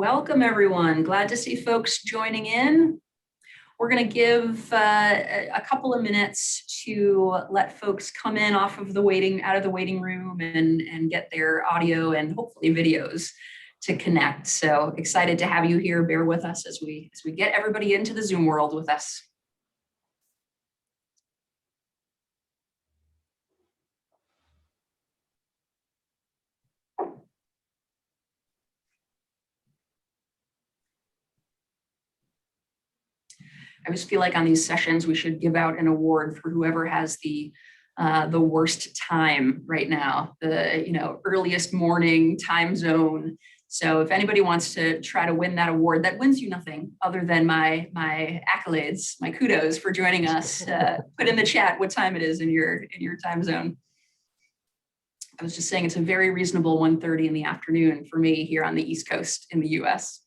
Welcome, everyone. Glad to see folks joining in. We're going to give a couple of minutes to let folks come in out of the waiting room and get their audio and hopefully videos to connect. So excited to have you here. Bear with us as we get everybody into the Zoom world with us. I just feel like on these sessions, we should give out an award for whoever has the worst time right now, the earliest morning time zone. So if anybody wants to try to win that award, that wins you nothing other than my accolades, my kudos for joining us. Put in the chat what time it is in your time zone. I was just saying it's a very reasonable 1:30 in the afternoon for me here on the East Coast in the US.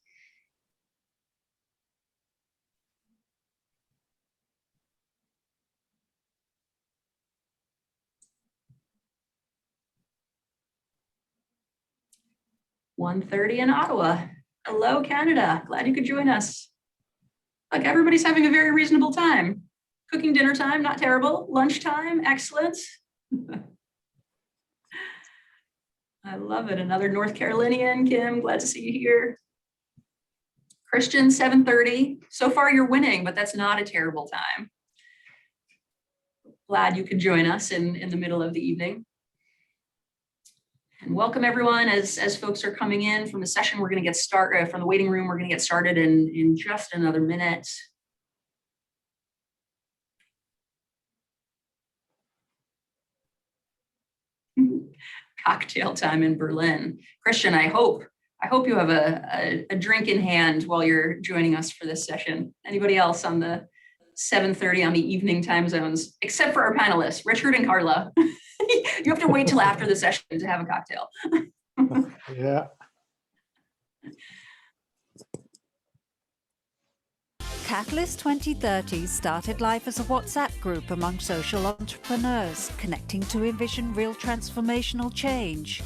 (1:30 in Ottawa. Hello, Canada. Glad you could join us. Look, everybody's having a very reasonable time. Cooking dinner time, not terrible. Lunchtime, excellent. I love it. Another North Carolinian, Kim, glad to see you here. Christian, 7:30. So far you're winning, but that's not a terrible time. Glad you could join us in the middle of the evening. And welcome everyone as folks are coming in from the session. We're going to get started from the waiting room. We're going to get started in just another minute. Cocktail time in Berlin. Christian, I hope you have a drink in hand while you're joining us for this session. Anybody else on the 7:30 on the evening time zones, except for our panelists, Richard and Carla. You have to wait till after the session to have a cocktail. Yeah. Catalyst 2030 started life as a WhatsApp group among social entrepreneurs connecting to envision real transformational change.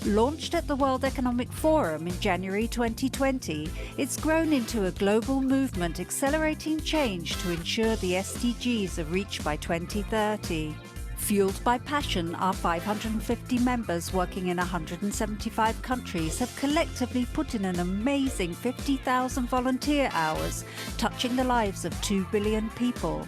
Launched at the World Economic Forum in January 2020, it's grown into a global movement accelerating change to ensure the SDGs are reached by 2030. Fueled by passion, our 550 members working in 175 countries have collectively put in an amazing 50,000 volunteer hours, touching the lives of 2 billion people.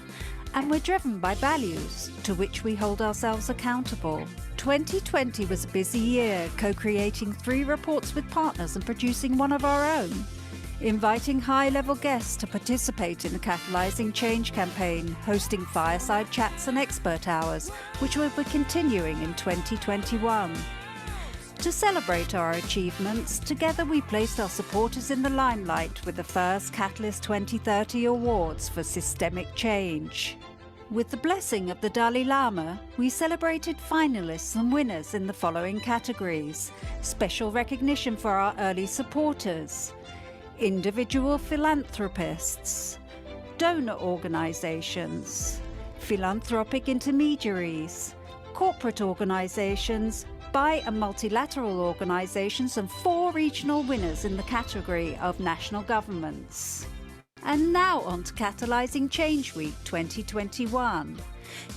And we're driven by values, to which we hold ourselves accountable. 2020 was a busy year, co-creating 3 reports with partners and producing one of our own. Inviting high-level guests to participate in the Catalyzing Change campaign, hosting fireside chats and expert hours, which will be continuing in 2021. To celebrate our achievements, together we placed our supporters in the limelight with the first Catalyst 2030 Awards for Systemic Change. With the blessing of the Dalai Lama, we celebrated finalists and winners in the following categories: special recognition for our early supporters, individual philanthropists, donor organizations, philanthropic intermediaries, corporate organizations, bi- and multilateral organizations, and 4 regional winners in the category of national governments. And now on to Catalyzing Change Week 2021.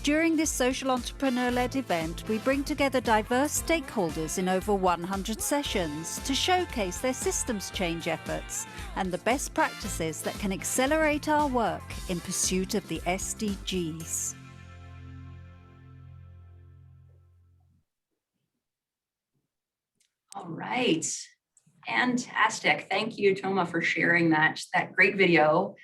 During this social entrepreneur-led event, we bring together diverse stakeholders in over 100 sessions to showcase their systems change efforts and the best practices that can accelerate our work in pursuit of the SDGs. All right. Fantastic. Thank you, Toma, for sharing that great video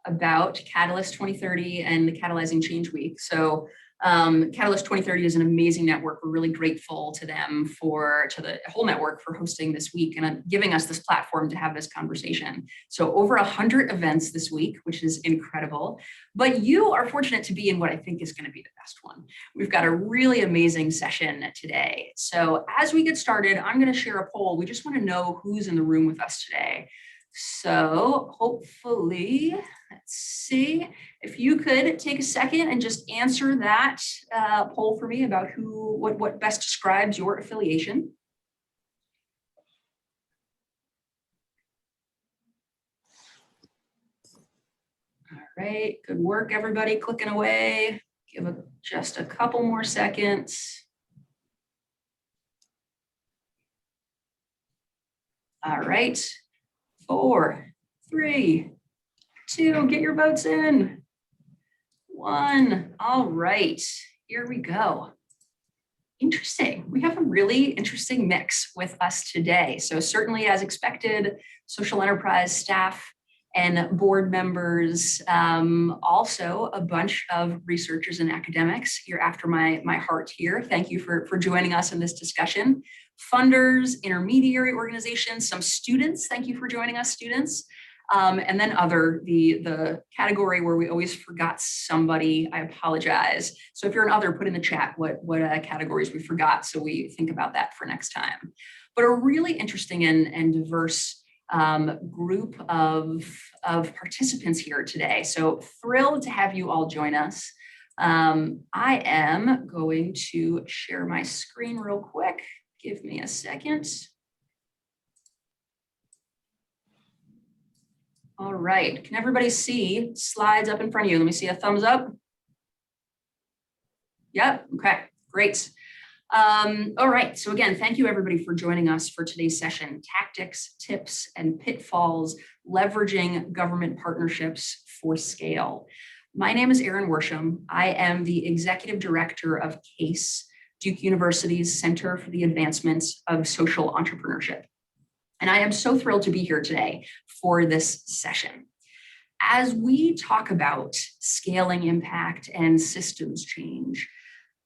about Catalyst 2030 and the Catalyzing Change Week. So Catalyst 2030 is an amazing network. We're really grateful to them to the whole network for hosting this week and giving us this platform to have this conversation. So over 100 events this week, which is incredible. But you are fortunate to be in what I think is going to be the best one. We've got a really amazing session today. So as we get started, I'm going to share a poll. We just want to know who's in the room with us today. So hopefully, let's see if you could take a second and just answer that poll for me about what best describes your affiliation. right, good work, everybody, clicking away. Give just a couple more seconds. All right, 4, 3, 2, get your votes in. 1, all right, here we go. Interesting, we have a really interesting mix with us today. So certainly as expected, social enterprise staff and board members, also a bunch of researchers and academics. You're after my heart here. Thank you for joining us in this discussion. Funders, intermediary organizations, some students. Thank you for joining us, students. And then the category where we always forgot somebody, I apologize. So if you're an other, put in the chat what categories we forgot so we think about that for next time. But a really interesting and diverse group of participants here today. So thrilled to have you all join us. I am going to share my screen real quick. Give me a second. All right, can everybody see slides up in front of you? Let me see a thumbs up. Yep, okay, great. All right, so again, thank you everybody for joining us for today's session, Tactics, Tips, and Pitfalls, Leveraging Government Partnerships for Scale. My name is Erin Worsham. I am the Executive Director of CASE, Duke University's Center for the Advancement of Social Entrepreneurship. And I am so thrilled to be here today for this session. As we talk about scaling impact and systems change,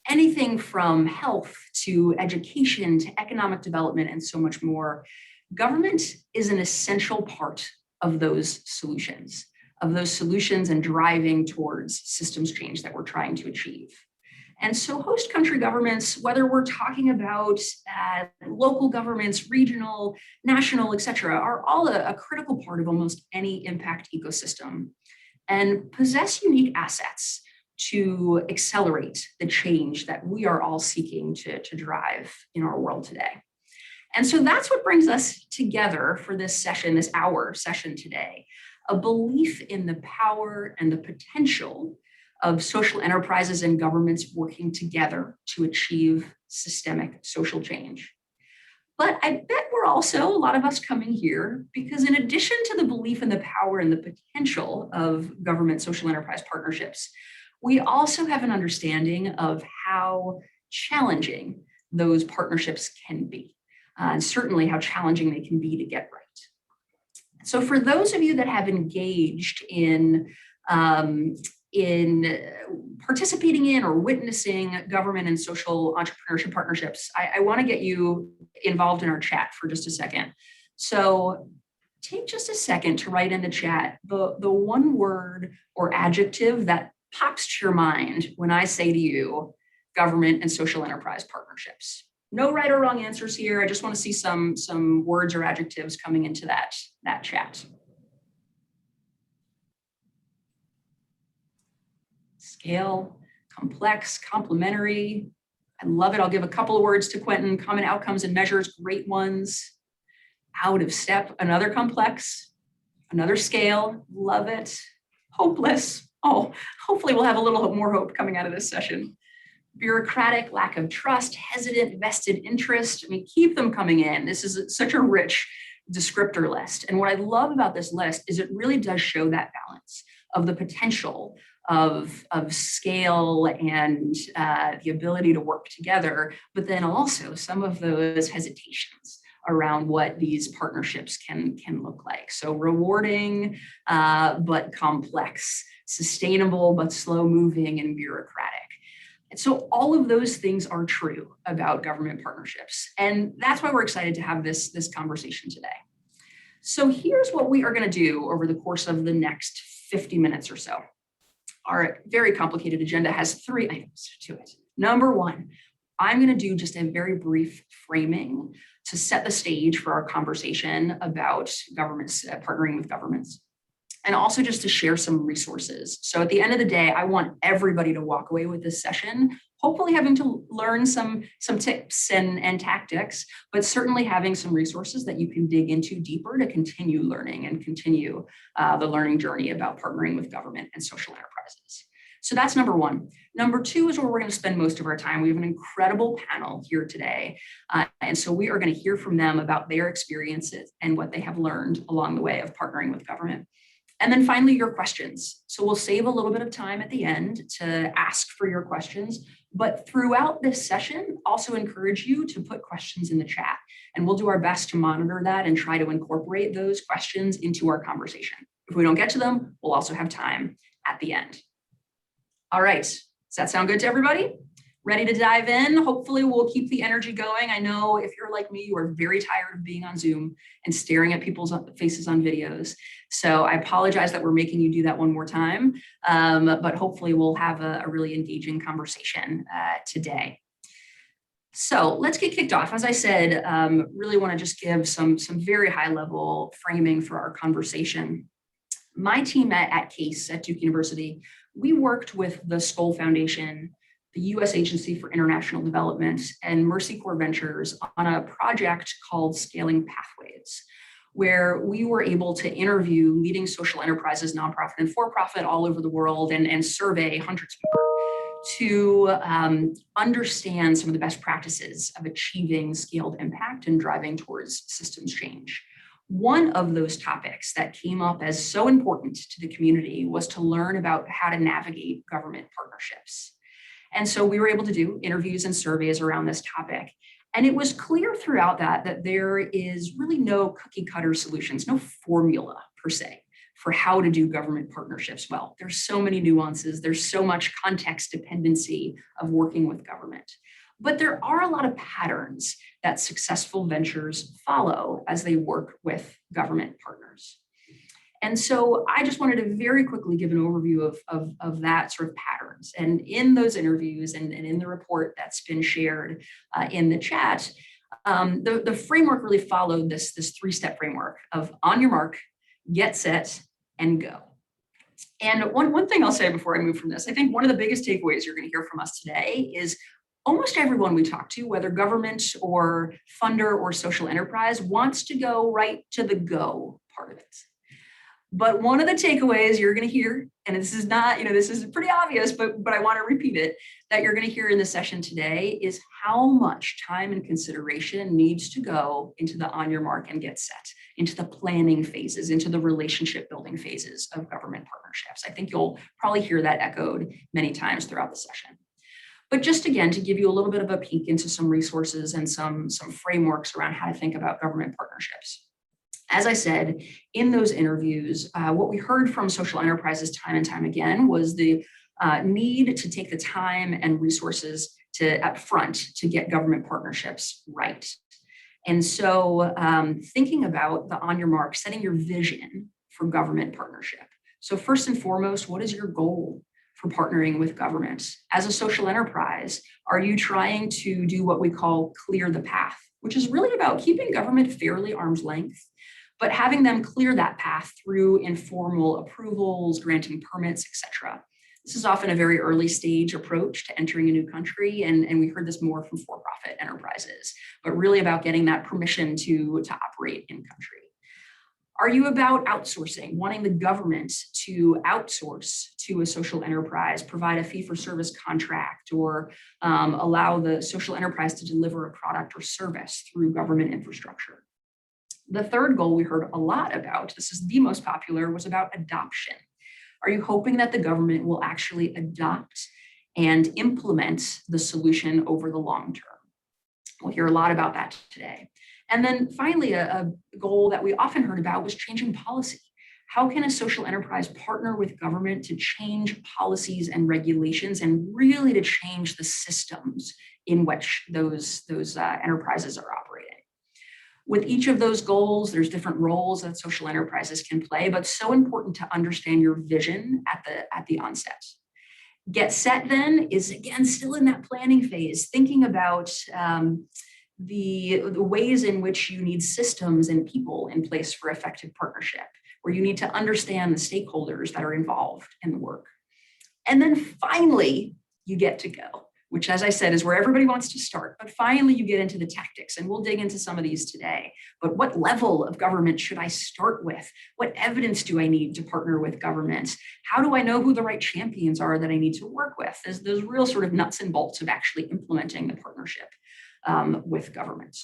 anything from health to education to economic development and so much more, government is an essential part of those solutions and driving towards systems change that we're trying to achieve. And so host country governments, whether we're talking about local governments, regional, national, et cetera, are all a critical part of almost any impact ecosystem and possess unique assets to accelerate the change that we are all seeking to drive in our world today. And so that's what brings us together for this session, this hour session today, a belief in the power and the potential of social enterprises and governments working together to achieve systemic social change. But I bet we're also, a lot of us coming here, because in addition to the belief in the power and the potential of government social enterprise partnerships, we also have an understanding of how challenging those partnerships can be, and certainly how challenging they can be to get right. So for those of you that have engaged in participating in or witnessing government and social entrepreneurship partnerships, I want to get you involved in our chat for just a second. So take just a second to write in the chat the one word or adjective that pops to your mind when I say to you, government and social enterprise partnerships. No right or wrong answers here. I just want to see some words or adjectives coming into that chat. Scale, complex, complementary. I love it. I'll give a couple of words to Quentin. Common outcomes and measures, great ones. Out of step, another complex, another scale, love it. Hopeless. Oh, hopefully we'll have a little more hope coming out of this session. Bureaucratic, lack of trust, hesitant, vested interest. I mean, keep them coming in. This is such a rich descriptor list. And what I love about this list is it really does show that balance of the potential of scale and the ability to work together, but then also some of those hesitations around what these partnerships can look like. So rewarding, but complex, sustainable, but slow moving and bureaucratic. And so all of those things are true about government partnerships. And that's why we're excited to have this conversation today. So here's what we are going to do over the course of the next 50 minutes or so. Our very complicated agenda has 3 items to it. Number 1, I'm going to do just a very brief framing to set the stage for our conversation about governments, partnering with governments, and also just to share some resources. So at the end of the day, I want everybody to walk away with this session, hopefully having to learn some tips and tactics, but certainly having some resources that you can dig into deeper to continue learning and continue the learning journey about partnering with government and social enterprises. So that's number one. Number two is where we're going to spend most of our time. We have an incredible panel here today. And so we are going to hear from them about their experiences and what they have learned along the way of partnering with government. And then finally, your questions. So we'll save a little bit of time at the end to ask for your questions. But throughout this session, also encourage you to put questions in the chat. And we'll do our best to monitor that and try to incorporate those questions into our conversation. If we don't get to them, we'll also have time at the end. All right, does that sound good to everybody? Ready to dive in? Hopefully we'll keep the energy going. I know if you're like me, you are very tired of being on Zoom and staring at people's faces on videos. So I apologize that we're making you do that one more time, but hopefully we'll have a really engaging conversation today. So let's get kicked off. As I said, really want to just give some very high level framing for our conversation. My team at CASE at Duke University, we worked with the Skoll Foundation, the U.S. Agency for International Development, and Mercy Corps Ventures on a project called Scaling Pathways, where we were able to interview leading social enterprises, nonprofit and for-profit all over the world, and survey hundreds more to understand some of the best practices of achieving scaled impact and driving towards systems change. One of those topics that came up as so important to the community was to learn about how to navigate government partnerships. And so we were able to do interviews and surveys around this topic. And it was clear throughout that there is really no cookie cutter solutions, no formula per se for how to do government partnerships well. There's so many nuances, there's so much context dependency of working with government. But there are a lot of patterns that successful ventures follow as they work with government partners. And so I just wanted to very quickly give an overview of that sort of patterns. And in those interviews and in the report that's been shared in the chat, the framework really followed this three-step framework of on your mark, get set, and go. And one thing I'll say before I move from this, I think one of the biggest takeaways you're going to hear from us today is almost everyone we talk to, whether government or funder or social enterprise, wants to go right to the go part of it. But one of the takeaways you're going to hear, and this is not, this is pretty obvious, but I want to repeat it, that you're going to hear in the session today is how much time and consideration needs to go into the on your mark and get set, into the planning phases, into the relationship building phases of government partnerships. I think you'll probably hear that echoed many times throughout the session. But just again, to give you a little bit of a peek into some resources and some frameworks around how to think about government partnerships. As I said, in those interviews, what we heard from social enterprises time and time again was the need to take the time and resources up front to get government partnerships right. And so thinking about the on your mark, setting your vision for government partnership. So first and foremost, what is your goal for partnering with government? As a social enterprise, are you trying to do what we call clear the path, which is really about keeping government fairly arm's length, but having them clear that path through informal approvals, granting permits, etc. This is often a very early stage approach to entering a new country, and we heard this more from for-profit enterprises, but really about getting that permission to operate in country. Are you about outsourcing, wanting the government to outsource to a social enterprise, provide a fee-for-service contract, or allow the social enterprise to deliver a product or service through government infrastructure? The third goal we heard a lot about, this is the most popular, was about adoption. Are you hoping that the government will actually adopt and implement the solution over the long term? We'll hear a lot about that today. And then finally, a goal that we often heard about was changing policy. How can a social enterprise partner with government to change policies and regulations and really to change the systems in which those enterprises are operating? With each of those goals, there's different roles that social enterprises can play, but so important to understand your vision at the onset. Get set then is again still in that planning phase, thinking about the ways in which you need systems and people in place for effective partnership, where you need to understand the stakeholders that are involved in the work. And then finally, you get to go, which, as I said, is where everybody wants to start. But finally, you get into the tactics, and we'll dig into some of these today. But what level of government should I start with? What evidence do I need to partner with government? How do I know who the right champions are that I need to work with? There's those real sort of nuts and bolts of actually implementing the partnership with government.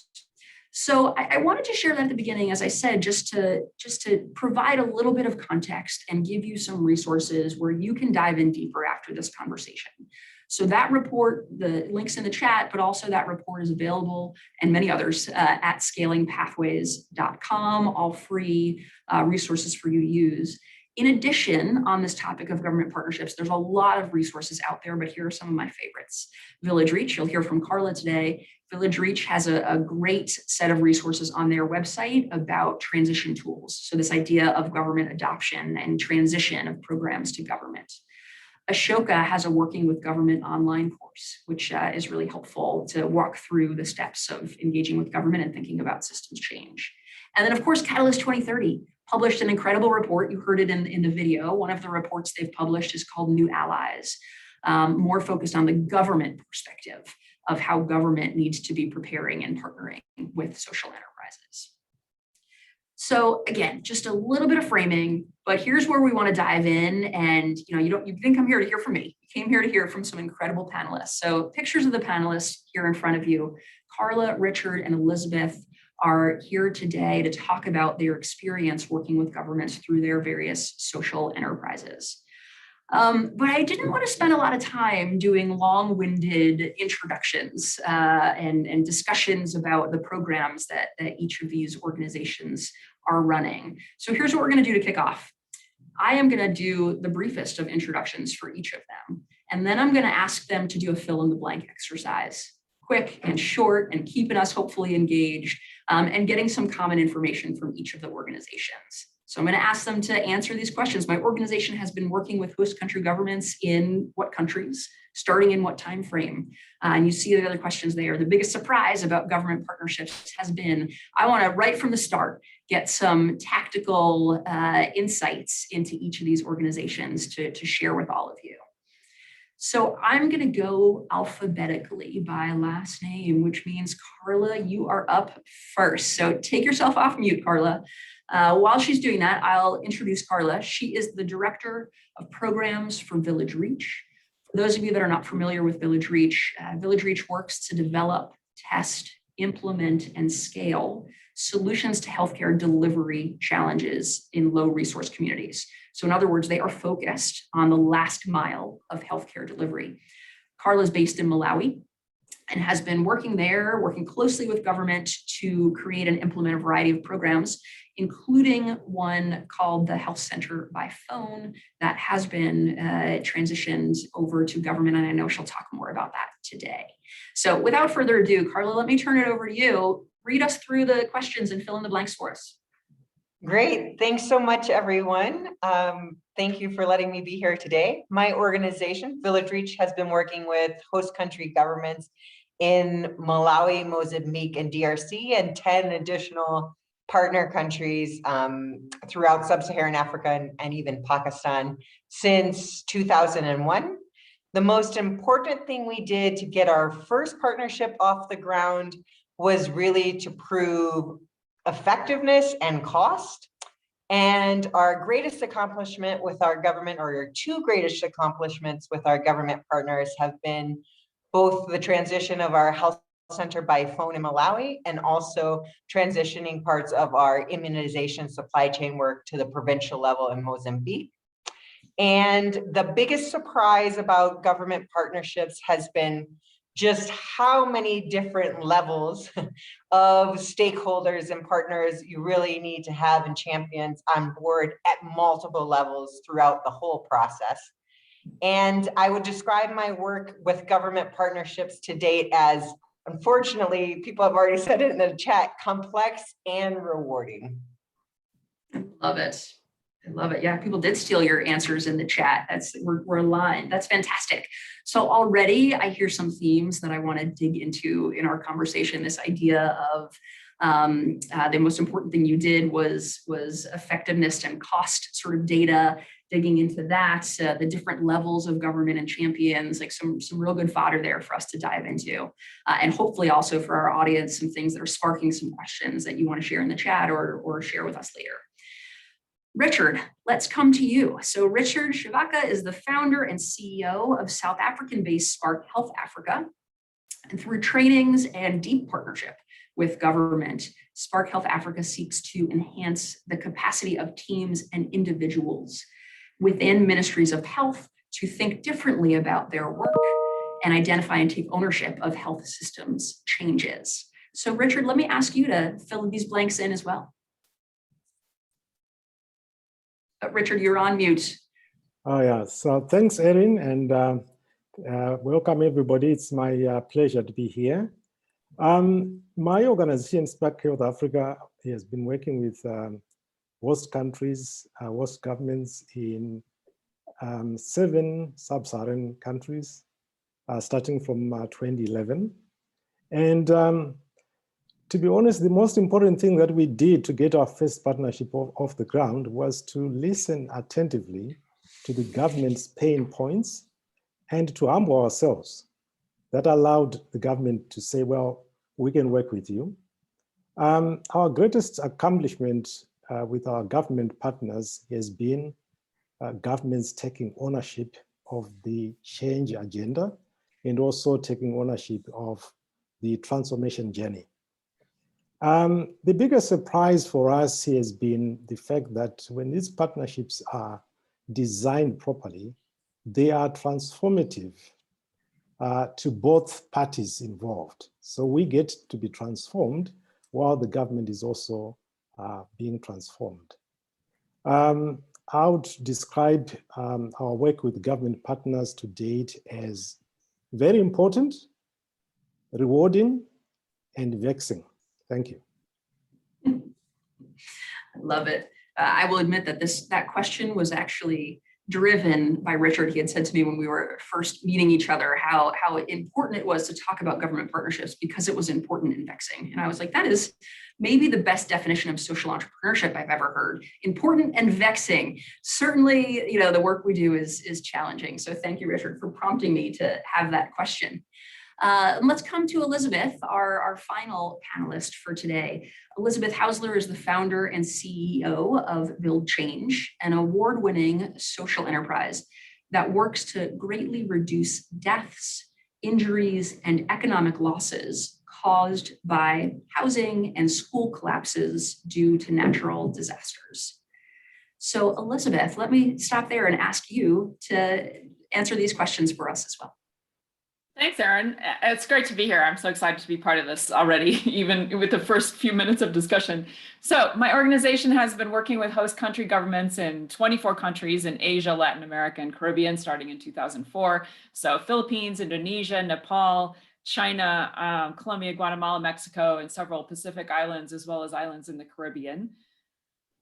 So I wanted to share that at the beginning, as I said, just to provide a little bit of context and give you some resources where you can dive in deeper after this conversation. So that report, the link's in the chat, but also that report is available, and many others at scalingpathways.com, all free resources for you to use. In addition, on this topic of government partnerships, there's a lot of resources out there, but here are some of my favorites. Village Reach, you'll hear from Carla today. Village Reach has a great set of resources on their website about transition tools. So this idea of government adoption and transition of programs to government. Ashoka has a Working with Government online course, which is really helpful to walk through the steps of engaging with government and thinking about systems change. And then, of course, Catalyst 2030 published an incredible report. You heard it in the video. One of the reports they've published is called New Allies, more focused on the government perspective of how government needs to be preparing and partnering with social enterprises. So again, just a little bit of framing, but here's where we want to dive in. And you didn't come here to hear from me. You came here to hear from some incredible panelists. So pictures of the panelists here in front of you. Carla, Richard, and Elizabeth are here today to talk about their experience working with governments through their various social enterprises. But I didn't want to spend a lot of time doing long-winded introductions and discussions about the programs that each of these organizations are running. So here's what we're going to do to kick off. I am going to do the briefest of introductions for each of them, and then I'm going to ask them to do a fill-in-the-blank exercise, quick and short, and keeping us hopefully engaged and getting some common information from each of the organizations. So I'm going to ask them to answer these questions. My organization has been working with host country governments in what countries, starting in what time frame? And you see the other questions there. The biggest surprise about government partnerships has been, I want to, right from the start, get some tactical insights into each of these organizations to share with all of you. So I'm going to go alphabetically by last name, which means Carla, you are up first. So take yourself off mute, Carla. While she's doing that, I'll introduce Carla. She is the Director of Programs for Village Reach. For those of you that are not familiar with Village Reach works to develop, test, implement, and scale solutions to healthcare delivery challenges in low resource communities. So in other words, they are focused on the last mile of healthcare delivery. Carla is based in Malawi and has been working closely with government to create and implement a variety of programs, including one called the Health Center by Phone that has been transitioned over to government, and I know she'll talk more about that today. So without further ado, Carla, let me turn it over to you. Read us through the questions and fill in the blanks for us. Great. Thanks so much, everyone. Thank you for letting me be here today. My organization, Village Reach, has been working with host country governments in Malawi, Mozambique, and DRC, and 10 additional partner countries throughout sub-Saharan Africa and even Pakistan since 2001. The most important thing we did to get our first partnership off the ground was really to prove effectiveness and cost. And our greatest accomplishment with our government, or our two greatest accomplishments with our government partners, have been both the transition of our health center by phone in Malawi and also transitioning parts of our immunization supply chain work to the provincial level in Mozambique. And the biggest surprise about government partnerships has been just how many different levels of stakeholders and partners you really need to have and champions on board at multiple levels throughout the whole process. And I would describe my work with government partnerships to date as, unfortunately, people have already said it in the chat, complex and rewarding. Love it. I love it. Yeah, people did steal your answers in the chat. We're aligned. That's fantastic. So already I hear some themes that I want to dig into in our conversation. This idea of the most important thing you did was effectiveness and cost sort of data, digging into that, the different levels of government and champions, like some real good fodder there for us to dive into. And hopefully also for our audience, some things that are sparking some questions that you want to share in the chat or share with us later. Richard, let's come to you. So Richard Shivaka is the founder and CEO of South African-based Spark Health Africa. And through trainings and deep partnership with government, Spark Health Africa seeks to enhance the capacity of teams and individuals within ministries of health to think differently about their work and identify and take ownership of health systems changes. So Richard, let me ask you to fill these blanks in as well. Richard, you're on mute. Oh, yeah. So thanks, Erin, and welcome, everybody. It's my pleasure to be here. My organization, Spark Health Africa, has been working with host countries, host governments in 7 sub-Saharan countries, starting from 2011. And to be honest, the most important thing that we did to get our first partnership off the ground was to listen attentively to the government's pain points and to humble ourselves. That allowed the government to say, well, we can work with you. Our greatest accomplishment with our government partners has been governments taking ownership of the change agenda and also taking ownership of the transformation journey. The biggest surprise for us has been the fact that when these partnerships are designed properly, they are transformative to both parties involved. So we get to be transformed while the government is also being transformed. I would describe our work with government partners to date as very important, rewarding, and vexing. Thank you. I love it. I will admit that that question was actually driven by Richard. He had said to me when we were first meeting each other how important it was to talk about government partnerships because it was important and vexing. And I was like, that is maybe the best definition of social entrepreneurship I've ever heard. Important and vexing. Certainly, the work we do is challenging. So thank you, Richard, for prompting me to have that question. Let's come to Elizabeth, our final panelist for today. Elizabeth Housler is the founder and CEO of Build Change, an award-winning social enterprise that works to greatly reduce deaths, injuries, and economic losses caused by housing and school collapses due to natural disasters. So Elizabeth, let me stop there and ask you to answer these questions for us as well. Thanks, Erin. It's great to be here. I'm so excited to be part of this already, even with the first few minutes of discussion. So my organization has been working with host country governments in 24 countries in Asia, Latin America, and Caribbean starting in 2004. So Philippines, Indonesia, Nepal, China, Colombia, Guatemala, Mexico, and several Pacific islands, as well as islands in the Caribbean.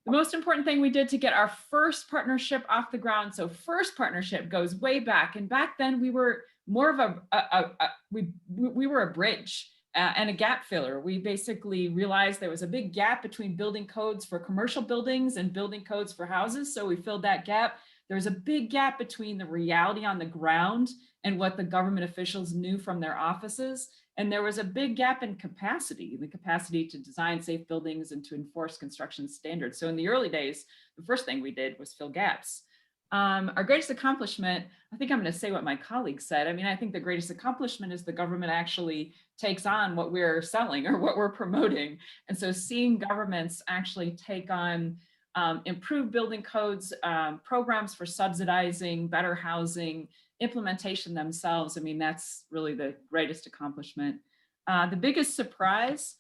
The most important thing we did to get our first partnership off the ground, so first partnership goes way back, and back then we were more of we were a bridge and a gap filler. We basically realized there was a big gap between building codes for commercial buildings and building codes for houses, so we filled that gap. There's a big gap between the reality on the ground and what the government officials knew from their offices. And there was a big gap in capacity, the capacity to design safe buildings and to enforce construction standards. So in the early days, the first thing we did was fill gaps. Our greatest accomplishment, I think I'm going to say what my colleague said. I mean, I think the greatest accomplishment is the government actually takes on what we're selling or what we're promoting. And so seeing governments actually take on improved building codes, programs for subsidizing better housing, implementation themselves, I mean, that's really the greatest accomplishment. The biggest surprise,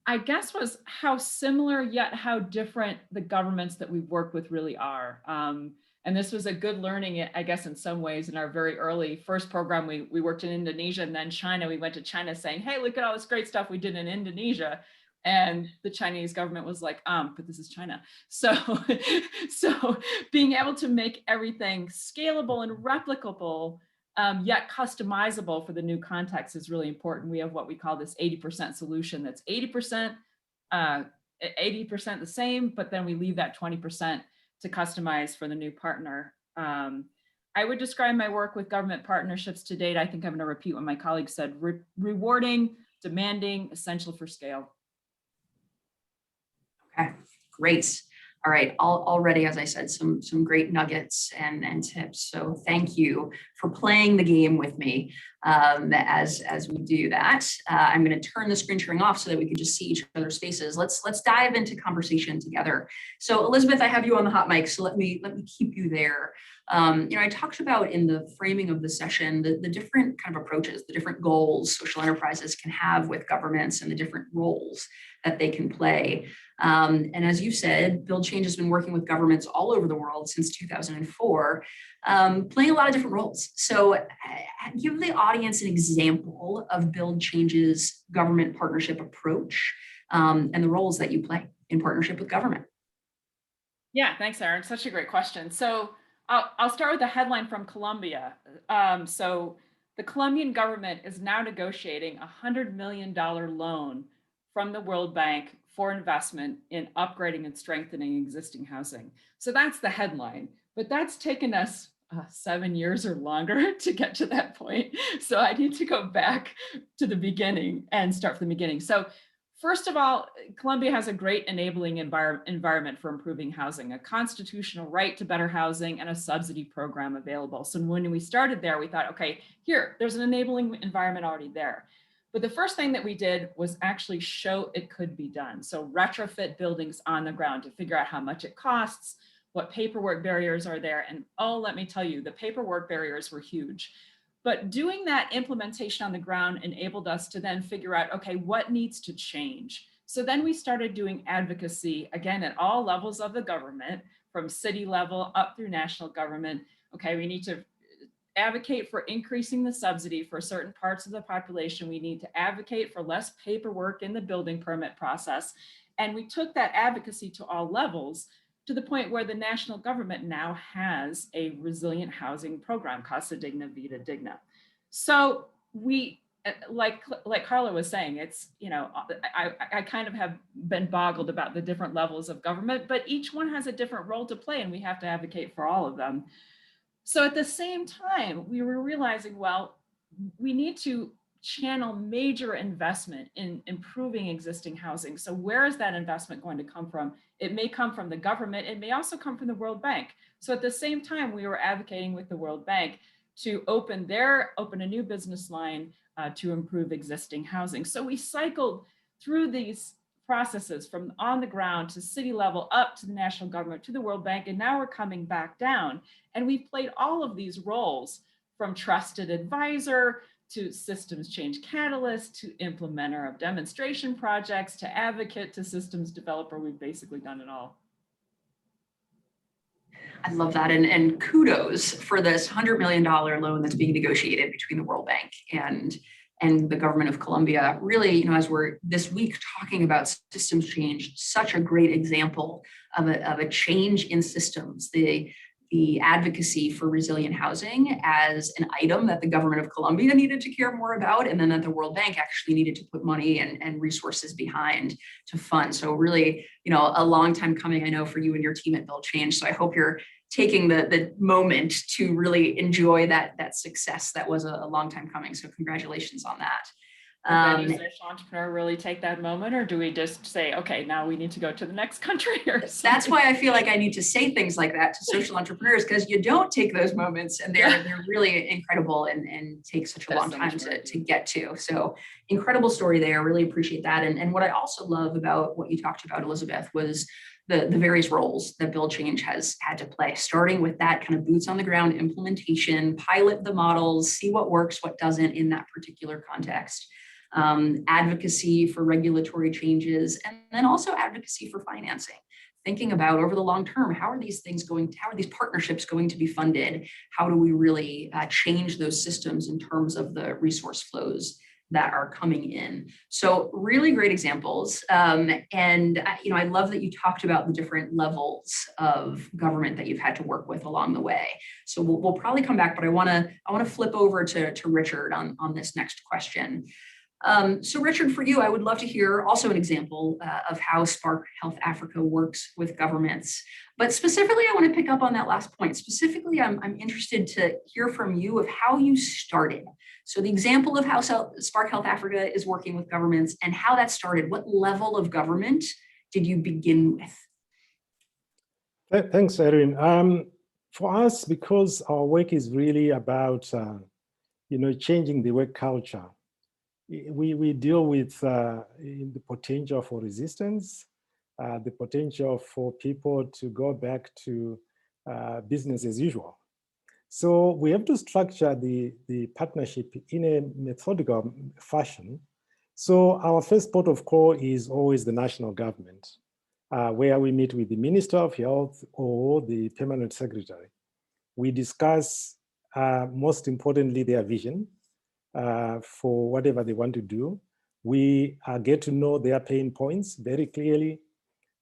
I guess, was how similar yet how different the governments that we work with really are. And this was a good learning, I guess, in some ways. In our very early first program, we worked in Indonesia and then China. We went to China saying, hey, look at all this great stuff we did in Indonesia. And the Chinese government was like, but this is China. So being able to make everything scalable and replicable, yet customizable for the new context is really important. We have what we call this 80% solution. That's 80% the same, but then we leave that 20% to customize for the new partner. I would describe my work with government partnerships to date. I think I'm going to repeat what my colleague said: rewarding, demanding, essential for scale. Okay, great. All right, already, as I said, some great nuggets and tips. So thank you for playing the game with me as we do that. I'm going to turn the screen sharing off so that we can just see each other's faces. Let's dive into conversation together. So Elizabeth, I have you on the hot mic, so let me keep you there. I talked about in the framing of the session the different kind of approaches, the different goals social enterprises can have with governments and the different roles that they can play. And as you said, Build Change has been working with governments all over the world since 2004, playing a lot of different roles. So give the audience an example of Build Change's government partnership approach and the roles that you play in partnership with government. Yeah, thanks, Erin. Such a great question. So I'll start with a headline from Colombia. So the Colombian government is now negotiating a $100 million loan from the World Bank for investment in upgrading and strengthening existing housing. So that's the headline, but that's taken us 7 years or longer to get to that point. So I need to go back to the beginning and start from the beginning. So first of all, Colombia has a great enabling environment for improving housing, a constitutional right to better housing, and a subsidy program available. So when we started there, we thought, okay, there's an enabling environment already there. But the first thing that we did was actually show it could be done. So retrofit buildings on the ground to figure out how much it costs, what paperwork barriers are there. And let me tell you, the paperwork barriers were huge. But doing that implementation on the ground enabled us to then figure out, okay, what needs to change? So then we started doing advocacy, again, at all levels of the government, from city level up through national government. Okay, we need to advocate for increasing the subsidy for certain parts of the population. We need to advocate for less paperwork in the building permit process. And we took that advocacy to all levels to the point where the national government now has a resilient housing program, Casa Digna, Vida Digna. So we, like Carla was saying, it's, I kind of have been boggled about the different levels of government, but each one has a different role to play and we have to advocate for all of them. So at the same time, we were realizing, well, we need to channel major investment in improving existing housing. So where is that investment going to come from? It may come from the government. It may also come from the World Bank. So at the same time, we were advocating with the World Bank to open a new business line to improve existing housing. So we cycled through these processes from on the ground to city level, up to the national government, to the World Bank, and now we're coming back down. And we've played all of these roles, from trusted advisor to systems change catalyst to implementer of demonstration projects to advocate to systems developer. We've basically done it all. I love that. And kudos for this $100 million loan that's being negotiated between the World Bank and the government of Colombia. Really, as we're this week talking about systems change, such a great example of a change in systems, the advocacy for resilient housing as an item that the government of Colombia needed to care more about, and then that the World Bank actually needed to put money and resources behind to fund. So really, a long time coming, I know, for you and your team at Build Change. So I hope you're taking the moment to really enjoy that success that was a long time coming. So congratulations on that. Does any social entrepreneur really take that moment, or do we just say, okay, now we need to go to the next country or something? That's why I feel like I need to say things like that to social entrepreneurs, because you don't take those moments, and they're really incredible and take such a long time to get to. So incredible story there. Really appreciate that. And what I also love about what you talked about, Elizabeth, was the various roles that Build Change has had to play, starting with that kind of boots on the ground implementation, pilot the models, see what works, what doesn't in that particular context. Advocacy for regulatory changes, and then also advocacy for financing. Thinking about over the long term, how are these partnerships going to be funded? How do we really change those systems in terms of the resource flows that are coming in? So really great examples. And I love that you talked about the different levels of government that you've had to work with along the way. So we'll probably come back, but I want to flip over to Richard on this next question. So Richard, for you, I would love to hear also an example of how Spark Health Africa works with governments. But specifically, I want to pick up on that last point. Specifically, I'm interested to hear from you of how you started. So the example of how Spark Health Africa is working with governments and how that started. What level of government did you begin with? Thanks, Erin. For us, because our work is really about changing the work culture, we deal with the potential for resistance, the potential for people to go back to business as usual. So we have to structure the partnership in a methodical fashion. So our first port of call is always the national government, where we meet with the Minister of Health or the Permanent Secretary. We discuss, most importantly, their vision for whatever they want to do. We get to know their pain points very clearly.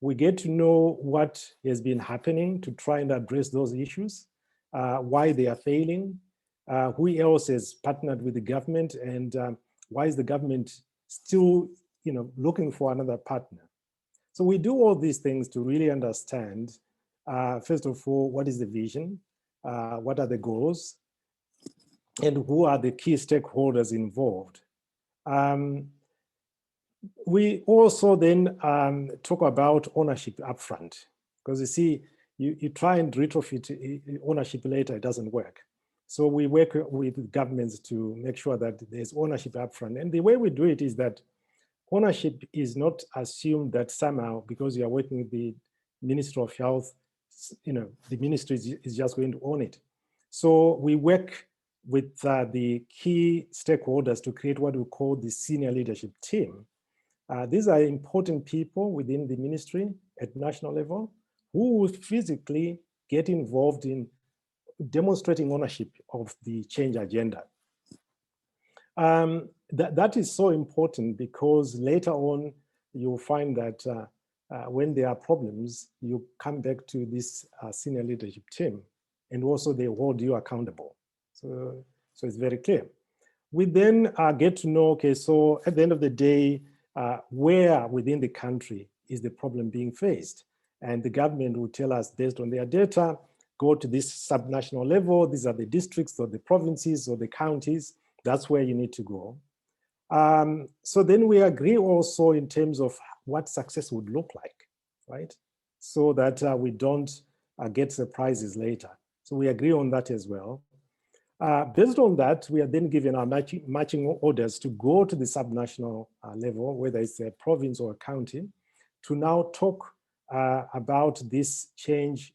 We get to know what has been happening to try and address those issues, why they are failing, who else has partnered with the government, and why is the government still looking for another partner. So we do all these things to really understand, first of all, what is the vision, what are the goals, and who are the key stakeholders involved. We also then talk about ownership upfront, because you see, you try and retrofit ownership later, it doesn't work. So we work with governments to make sure that there's ownership upfront. And the way we do it is that ownership is not assumed that somehow, because you are working with the Ministry of Health, the Ministries is just going to own it. So we work with the key stakeholders to create what we call the senior leadership team. These are important people within the ministry at national level who will physically get involved in demonstrating ownership of the change agenda. That is so important because later on, you'll find that when there are problems, you come back to this senior leadership team, and also they hold you accountable. So it's very clear. We then get to know, okay, so at the end of the day, where within the country is the problem being faced? And the government will tell us based on their data, go to this subnational level, these are the districts or the provinces or the counties, that's where you need to go. So then we agree also in terms of what success would look like, right? So that we don't get surprises later. So we agree on that as well. Based on that, we are then given our matching orders to go to the subnational level, whether it's a province or a county, to now talk about this change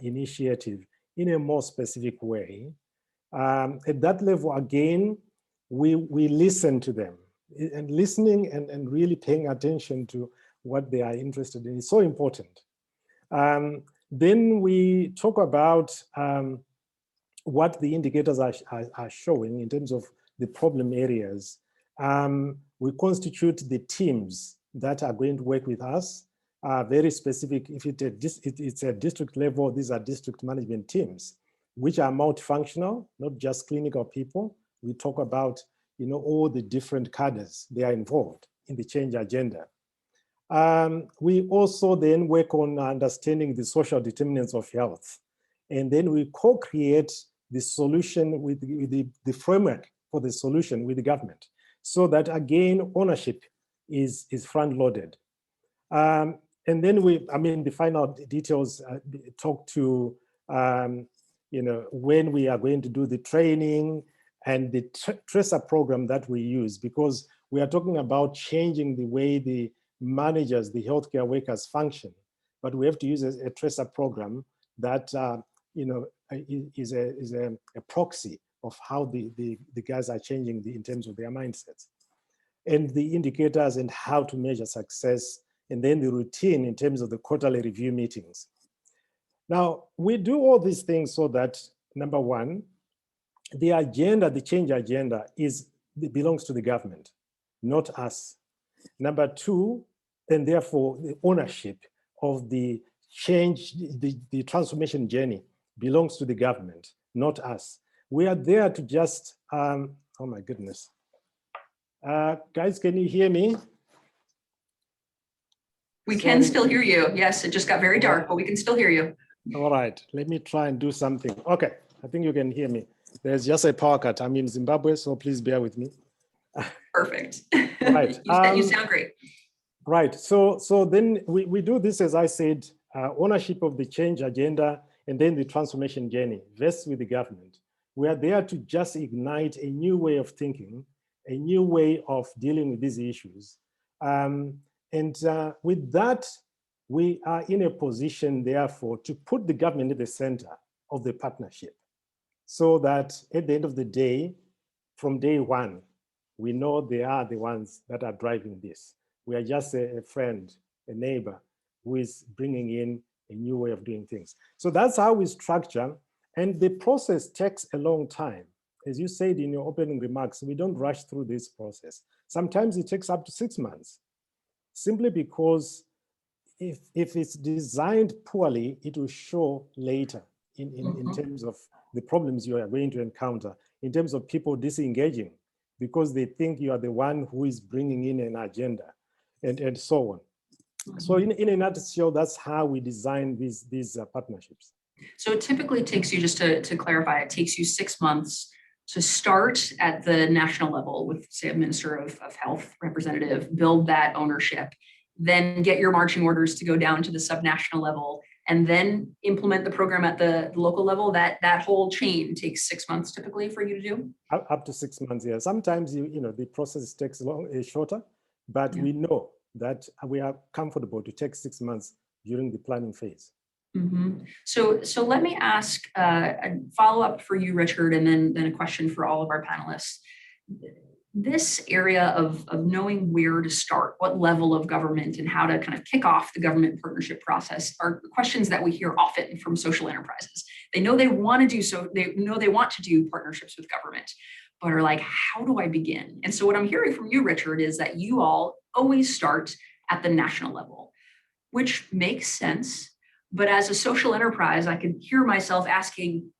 initiative in a more specific way. At that level, again, we listen to them, and listening and really paying attention to what they are interested in is so important. Then we talk about what the indicators are showing in terms of the problem areas. We constitute the teams that are going to work with us, very specific. If it's a district level, these are district management teams, which are multifunctional, not just clinical people. We talk about all the different cadres, they are involved in the change agenda. We also then work on understanding the social determinants of health. And then we co-create the solution with the framework for the solution with the government, so that again, ownership is front-loaded. And then the final details talk to, when we are going to do the training and the tracer program that we use, because we are talking about changing the way the managers, the healthcare workers function, but we have to use a tracer program that is a proxy of how the guys are changing in terms of their mindsets, and the indicators and how to measure success, and then the routine in terms of the quarterly review meetings. Now, we do all these things so that, number one, the agenda, the change agenda belongs to the government, not us. Number two, and therefore the ownership of the change, the transformation journey belongs to the government, not us. We are there to just, oh my goodness. Guys, can you hear me? We can still hear you. Yes, it just got very dark, but we can still hear you. All right, let me try and do something. Okay, I think you can hear me. There's just a power cut. I'm in Zimbabwe, so please bear with me. Perfect. Right. You sound great. Right. So then we do this, as I said, ownership of the change agenda and then the transformation journey vests with the government. We are there to just ignite a new way of thinking, a new way of dealing with these issues. With that, we are in a position, therefore, to put the government at the center of the partnership so that at the end of the day, from day one, we know they are the ones that are driving this. We are just a friend, a neighbor who is bringing in a new way of doing things. So that's how we structure. And the process takes a long time. As you said in your opening remarks, we don't rush through this process. Sometimes it takes up to 6 months, simply because if it's designed poorly, it will show later in terms of the problems you are going to encounter, in terms of people disengaging because they think you are the one who is bringing in an agenda and so on. So in a nutshell, that's how we design these partnerships. So it typically takes you, just to clarify, it takes you 6 months to start at the national level with, say, a Minister of Health representative, build that ownership, then get your marching orders to go down to the subnational level, and then implement the program at the local level. That whole chain takes 6 months typically for you to do? Up to 6 months, yeah. Sometimes the process takes shorter, but we know that we are comfortable to take 6 months during the planning phase. So let me ask a follow-up for you, Richard, and then a question for all of our panelists. This area of knowing where to start, what level of government, and how to kind of kick off the government partnership process are questions that we hear often from social enterprises. They know they want to do so, they know they want to do partnerships with government, but are like, how do I begin? And so what I'm hearing from you, Richard, is that you all always start at the national level, which makes sense. But as a social enterprise, I could hear myself asking,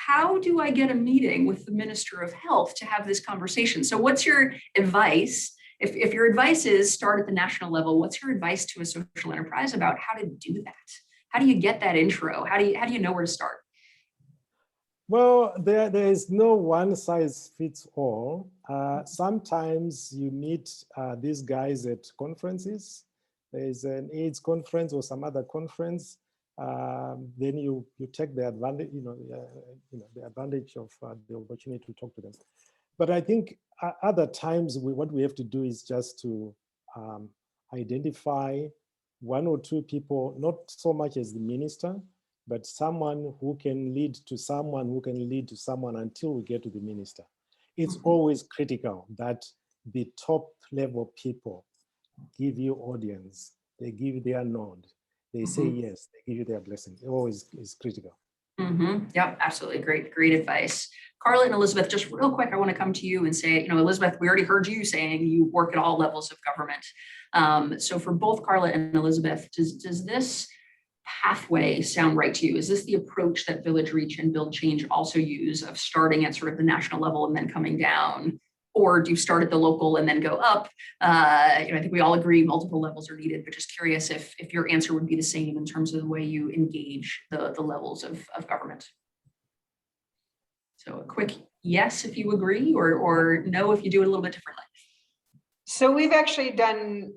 how do I get a meeting with the Minister of Health to have this conversation? So what's your advice? If your advice is start at the national level, what's your advice to a social enterprise about how to do that? How do you get that intro? How do you know where to start? Well, there is no one size fits all. Sometimes you meet these guys at conferences. There's an AIDS conference or some other conference. Then you take the advantage, the advantage of the opportunity to talk to them. But I think other times what we have to do is just to identify 1 or 2 people, not so much as the minister, but someone who can lead to someone who can lead to someone until we get to the minister. It's always critical that the top level people give you audience, they give you their nod. They say yes, they give you their blessing. It always is critical. Yep, absolutely. Great advice. Carla and Elizabeth, just real quick, I want to come to you and say, Elizabeth, we already heard you saying you work at all levels of government. So for both Carla and Elizabeth, does this pathway sound right to you? Is this the approach that Village Reach and Build Change also use, of starting at sort of the national level and then coming down? Or do you start at the local and then go up? I think we all agree multiple levels are needed, but just curious if your answer would be the same in terms of the way you engage the levels of government. So a quick yes if you agree, or no if you do it a little bit differently. So we've actually done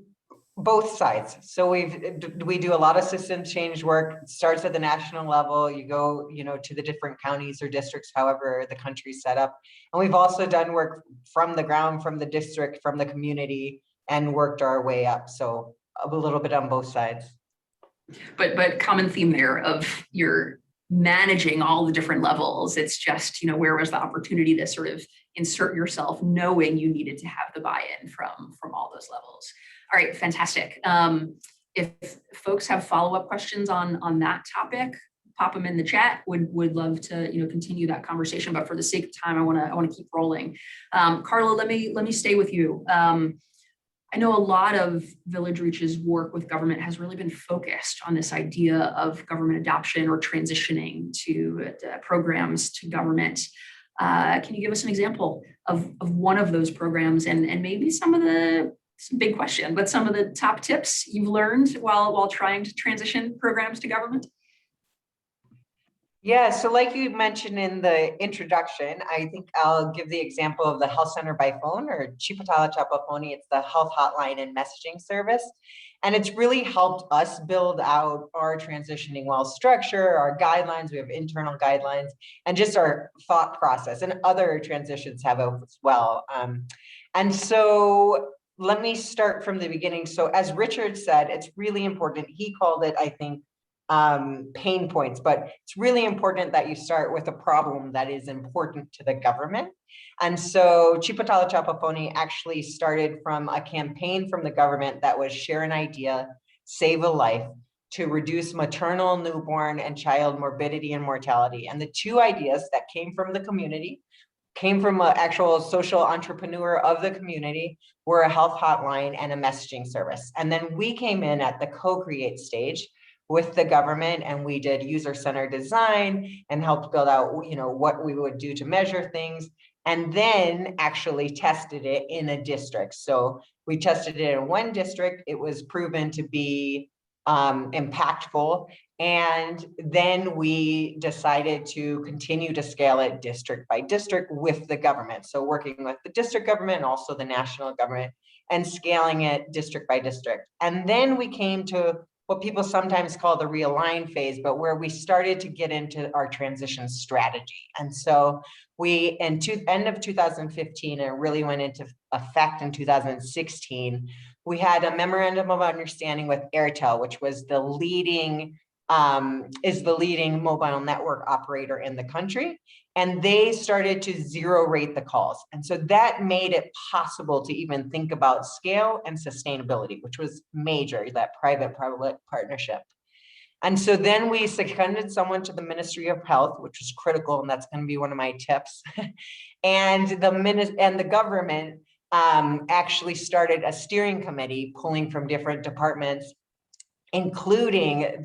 both sides. So we do a lot of system change work. It starts at the national level. You go, to the different counties or districts, however the country's set up. And we've also done work from the ground, from the district, from the community, and worked our way up. So a little bit on both sides. But common theme there of you're managing all the different levels. It's just, where was the opportunity to sort of insert yourself, knowing you needed to have the buy-in from all those levels. All right, fantastic. If folks have follow-up questions on that topic, pop them in the chat. Would love to continue that conversation. But for the sake of time, I want to keep rolling. Carla, let me stay with you. I know a lot of Village Reach's work with government has really been focused on this idea of government adoption or transitioning to programs to government. Can you give us an example of one of those programs and maybe some big question, but some of the top tips you've learned while trying to transition programs to government? Yeah, so like you mentioned in the introduction, I think I'll give the example of the Health Center by Phone, or Untitled Chapter. It's the health hotline and messaging service. And it's really helped us build out our transitioning well structure, our guidelines, we have internal guidelines, and just our thought process, and other transitions have as well. And so let me start from the beginning. So as Richard said, it's really important. He called it, I think, pain points, but it's really important that you start with a problem that is important to the government. And so Chipotala Chapaponi actually started from a campaign from the government that was share an idea, save a life, to reduce maternal, newborn, and child morbidity and mortality. And the two ideas that came from the community, came from an actual social entrepreneur of the community, were a health hotline and a messaging service. And then we came in at the co-create stage with the government, and we did user-centered design and helped build out, what we would do to measure things, and then actually tested it in a district. So we tested it in one district. It was proven to be impactful. And then we decided to continue to scale it district by district with the government. So working with the district government and also the national government, and scaling it district by district. And then we came to what people sometimes call the realign phase, but where we started to get into our transition strategy. And so we, end of 2015, and it really went into effect in 2016, we had a memorandum of understanding with Airtel, which was the leading, is the leading mobile network operator in the country. And they started to zero rate the calls. And so that made it possible to even think about scale and sustainability, which was major, that private-public partnership. And so then we seconded someone to the Ministry of Health, which was critical, and that's going to be one of my tips. And the government actually started a steering committee pulling from different departments, including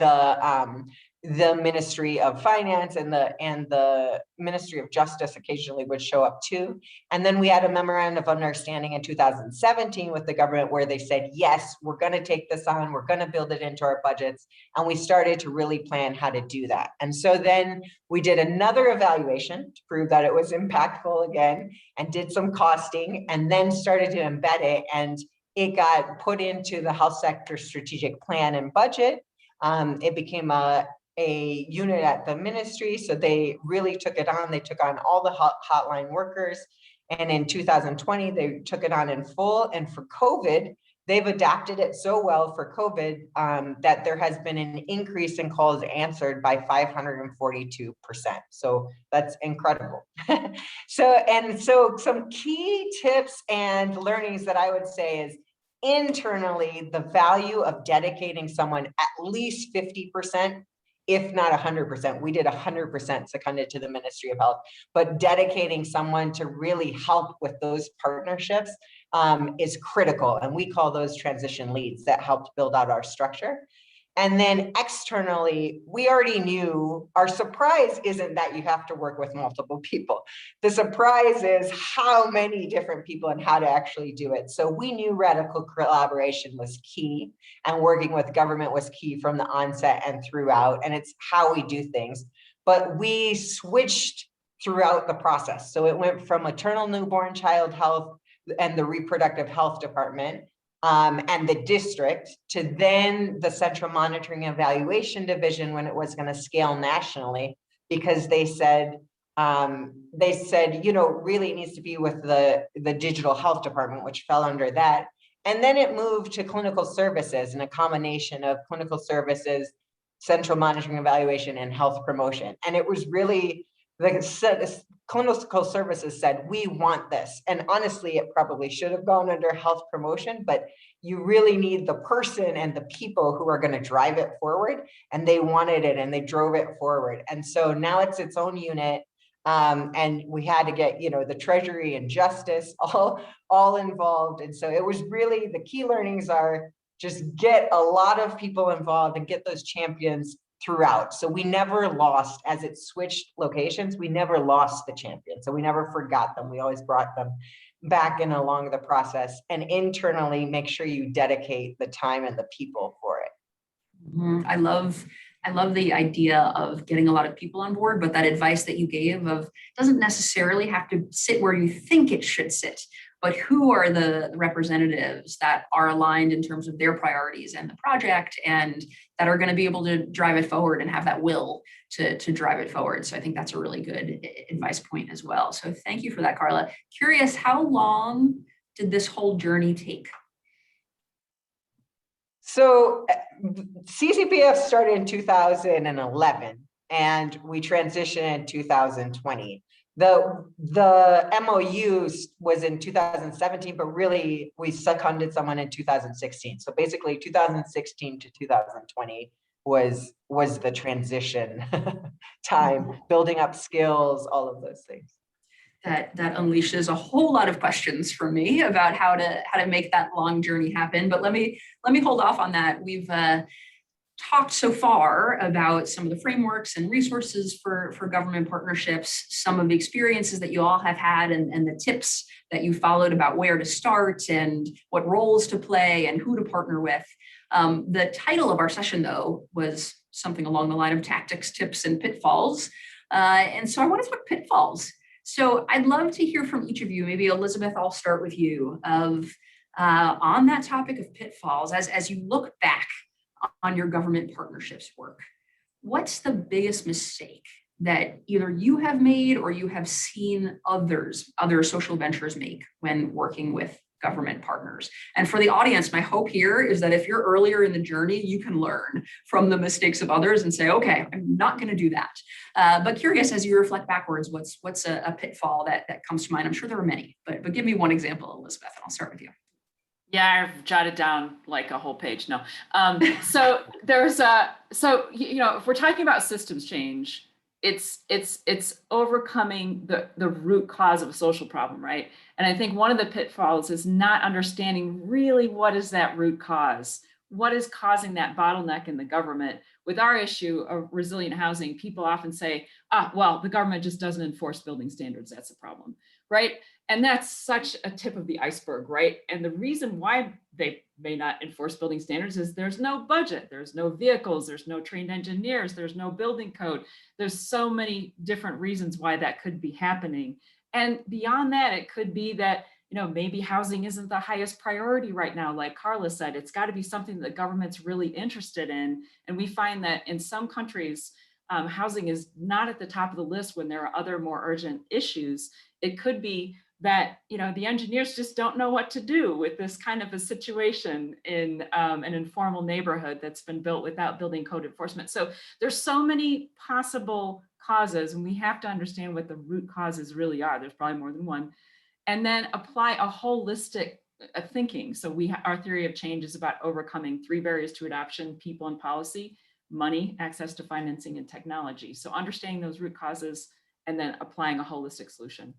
the Ministry of Finance and the Ministry of Justice occasionally would show up too. And then we had a memorandum of understanding in 2017 with the government where they said, yes, we're going to take this on, we're going to build it into our budgets. And we started to really plan how to do that. And so then we did another evaluation to prove that it was impactful again, and did some costing, and then started to embed it. And it got put into the health sector strategic plan and budget. It became a unit at the ministry. So they really took it on. They took on all the hotline workers. And in 2020, they took it on in full. And for COVID, they've adapted it so well for COVID that there has been an increase in calls answered by 542%. So that's incredible. So some key tips and learnings that I would say is, internally, the value of dedicating someone at least 50%, if not 100%. We did 100% seconded to the Ministry of Health, but dedicating someone to really help with those partnerships is critical. And we call those transition leads that helped build out our structure. And then externally, we already knew our surprise isn't that you have to work with multiple people. The surprise is how many different people and how to actually do it. So we knew radical collaboration was key, and working with government was key from the onset and throughout, and it's how we do things. But we switched throughout the process. So it went from maternal, newborn, child health and the reproductive health department and the district, to then the Central Monitoring Evaluation Division when it was going to scale nationally, because they said, really it needs to be with the digital health department, which fell under that. And then it moved to clinical services, and a combination of clinical services, Central Monitoring Evaluation, and health promotion. And it was really, the clinical services said, we want this. And honestly, it probably should have gone under health promotion, but you really need the person and the people who are going to drive it forward. And they wanted it, and they drove it forward. And so now it's its own unit. And we had to get, the Treasury and Justice all involved. And so it was really, the key learnings are just get a lot of people involved and get those champions throughout. So we never lost, as it switched locations, we never lost the champion. So we never forgot them. We always brought them back in along the process, and internally make sure you dedicate the time and the people for it. I love the idea of getting a lot of people on board, but that advice that you gave of doesn't necessarily have to sit where you think it should sit, but who are the representatives that are aligned in terms of their priorities and the project, and that are going to be able to drive it forward and have that will to drive it forward. So I think that's a really good advice point as well. So thank you for that, Carla. Curious, how long did this whole journey take? So CCPF started in 2011 and we transitioned in 2020. The MOU was in 2017, but really we seconded someone in 2016. So basically 2016 to 2020 was the transition time, building up skills, all of those things. That unleashes a whole lot of questions for me about how to make that long journey happen. But let me hold off on that. We've talked so far about some of the frameworks and resources for government partnerships, some of the experiences that you all have had, and the tips that you followed about where to start and what roles to play and who to partner with. The title of our session, though, was something along the line of tactics, tips, and pitfalls. And so I want to talk pitfalls. So I'd love to hear from each of you. Maybe Elizabeth, I'll start with you, of on that topic of pitfalls, as you look back on your government partnerships work, what's the biggest mistake that either you have made or you have seen other social ventures make when working with government partners? And for the audience, my hope here is that if you're earlier in the journey, you can learn from the mistakes of others and say, okay, I'm not going to do that. But curious, as you reflect backwards, what's a pitfall that comes to mind? I'm sure there are many, but give me one example, Elizabeth, and I'll start with you. Yeah, I've jotted down like a whole page. No. So there's if we're talking about systems change, it's overcoming the root cause of a social problem, right? And I think one of the pitfalls is not understanding really what is that root cause. What is causing that bottleneck in the government? With our issue of resilient housing, people often say, well, the government just doesn't enforce building standards. That's the problem, right? And that's such a tip of the iceberg, right? And the reason why they may not enforce building standards is there's no budget, there's no vehicles, there's no trained engineers, there's no building code. There's so many different reasons why that could be happening. And beyond that, it could be that maybe housing isn't the highest priority right now. Like Carla said, it's got to be something that government's really interested in. And we find that in some countries, housing is not at the top of the list when there are other more urgent issues. It could be that the engineers just don't know what to do with this kind of a situation in an informal neighborhood that's been built without building code enforcement. So there's so many possible causes, and we have to understand what the root causes really are. There's probably more than one. And then apply a holistic thinking. So our theory of change is about overcoming 3 barriers to adoption: people and policy, money, access to financing, and technology. So understanding those root causes and then applying a holistic solution.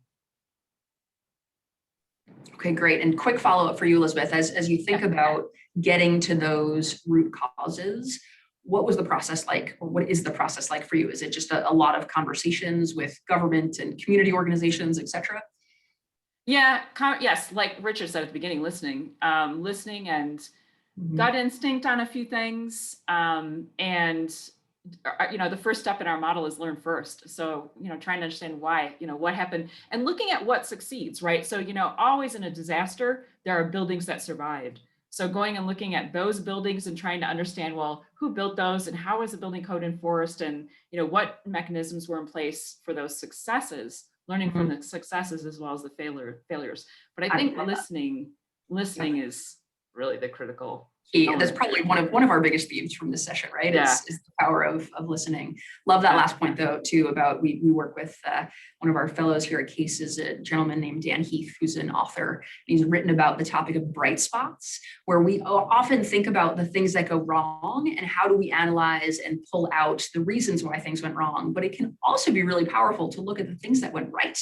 Okay, great. And quick follow-up for you, Elizabeth, as you think about getting to those root causes, what was the process like, or what is the process like for you? Is it just a lot of conversations with government and community organizations, et cetera? Yeah, yes, like Richard said at the beginning, listening and gut instinct on a few things. The first step in our model is learn first. So, trying to understand why, what happened and looking at what succeeds, right? So, always in a disaster, there are buildings that survived. So going and looking at those buildings and trying to understand, well, who built those and how was the building code enforced, and, what mechanisms were in place for those successes, learning from the successes as well as the failures. But I think listening is really the critical key. That's probably one of our biggest themes from this session, right? Yeah. Is the power of listening. Love that last point though, too, about we work with one of our fellows here at CASE is a gentleman named Dan Heath, who's an author. He's written about the topic of bright spots, where we often think about the things that go wrong and how do we analyze and pull out the reasons why things went wrong. But it can also be really powerful to look at the things that went right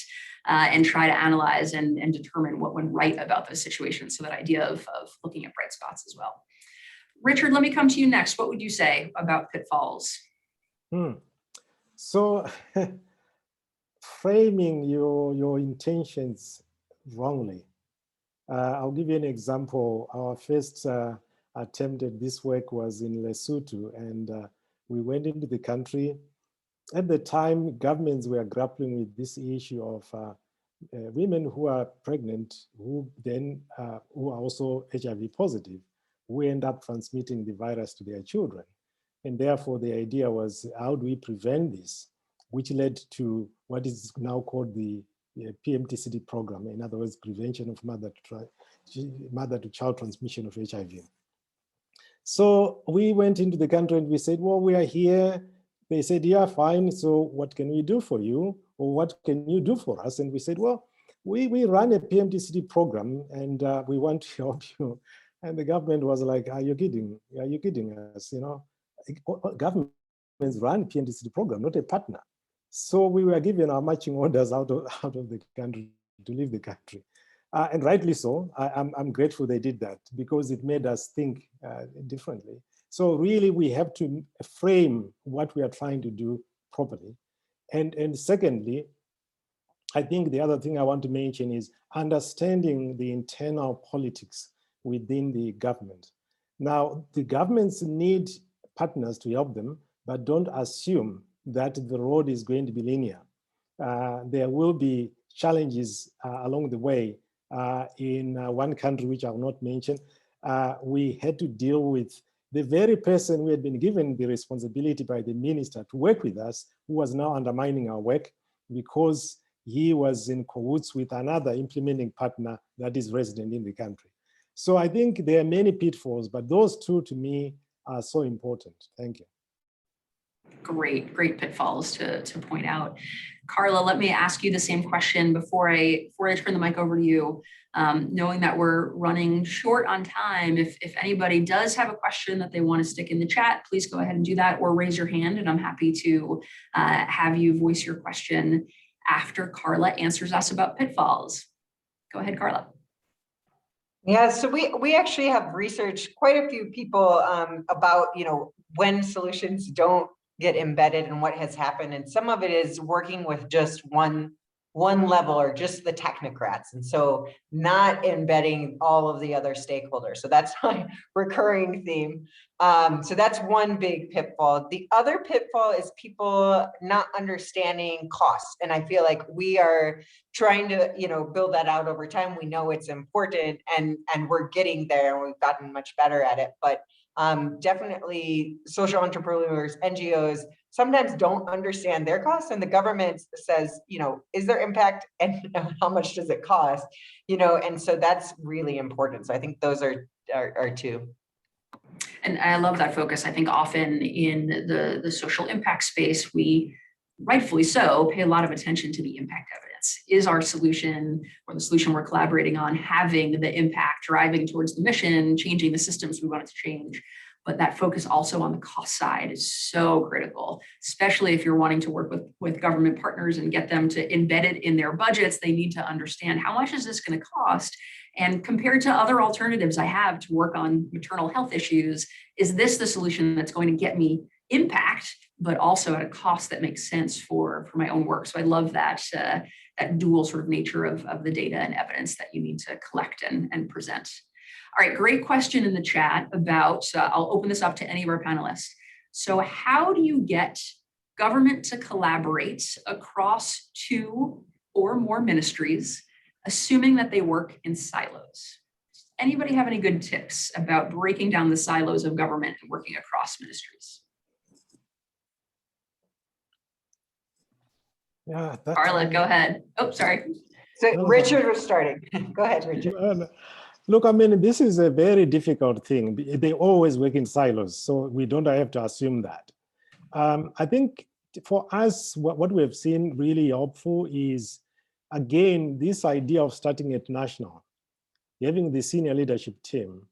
and try to analyze and determine what went right about those situations. So that idea of looking at bright spots as well. Richard, let me come to you next. What would you say about pitfalls? So framing your intentions wrongly. I'll give you an example. Our first attempt at this work was in Lesotho, and we went into the country. At the time, governments were grappling with this issue of women who are pregnant, who are also HIV positive, who end up transmitting the virus to their children. And therefore, the idea was, how do we prevent this? Which led to what is now called the PMTCD program, in other words, prevention of mother-to-child transmission of HIV. So we went into the country and we said, well, we are here. They said, yeah, fine. So what can we do for you? Or what can you do for us? And we said, well, we run a PMTCD program and we want to help you. And the government was like, are you kidding? Are you kidding us? You know, governments run PMTCD program, not a partner. So we were given our marching orders out of the country to leave the country. And rightly so. I'm grateful they did that because it made us think differently. So really, we have to frame what we are trying to do properly. And secondly, I think the other thing I want to mention is understanding the internal politics within the government. Now, the governments need partners to help them, but don't assume that the road is going to be linear. There will be challenges along the way. In one country, which I will not mention, we had to deal with the very person who had been given the responsibility by the minister to work with us, who was now undermining our work because he was in cahoots with another implementing partner that is resident in the country. So I think there are many pitfalls, but those two to me are so important. Thank you. Great pitfalls to point out. Carla, let me ask you the same question before I turn the mic over to you. Knowing that we're running short on time, if anybody does have a question that they want to stick in the chat, please go ahead and do that or raise your hand, and I'm happy to have you voice your question after Carla answers us about pitfalls. Go ahead, Carla. Yeah, so we actually have researched quite a few people about, when solutions don't get embedded and what has happened. And some of it is working with just one level or just the technocrats. And so not embedding all of the other stakeholders. So that's my recurring theme. So that's one big pitfall. The other pitfall is people not understanding costs. And I feel like we are trying to, build that out over time. We know it's important and we're getting there and we've gotten much better at it. But definitely social entrepreneurs, NGOs, sometimes don't understand their costs, and the government says, is there impact and how much does it cost? And so that's really important. So I think those are two. And I love that focus. I think often in the social impact space, we rightfully so pay a lot of attention to the impact evidence. Is our solution or the solution we're collaborating on having the impact, driving towards the mission, changing the systems we want it to change? But that focus also on the cost side is so critical, especially if you're wanting to work with government partners and get them to embed it in their budgets. They need to understand, how much is this going to cost? And compared to other alternatives I have to work on maternal health issues, is this the solution that's going to get me impact, but also at a cost that makes sense for my own work? So I love that that dual sort of nature of the data and evidence that you need to collect and present. All right, great question in the chat about, I'll open this up to any of our panelists. So how do you get government to collaborate across 2 or more ministries, assuming that they work in silos? Anybody have any good tips about breaking down the silos of government and working across ministries? Yeah, Carla, go ahead. Oh, sorry. So Richard was starting. Go ahead, Richard. Look, I mean, this is a very difficult thing. They always work in silos, so we don't have to assume that. I think for us, what we have seen really helpful is, again, this idea of starting at national, having the senior leadership team.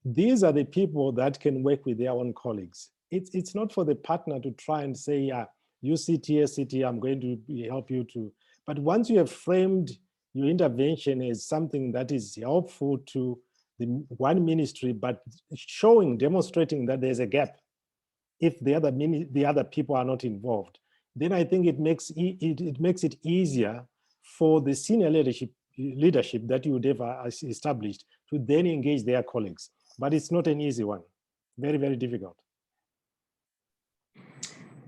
These are the people that can work with their own colleagues. It's not for the partner to try and say, yeah, you sit here, I'm going to help you to. But once you have framed your intervention as something that is helpful to the one ministry, but demonstrating that there's a gap if the other people are not involved. Then I think it makes it easier for the senior leadership that you would have established to then engage their colleagues. But it's not an easy one. Very, very difficult.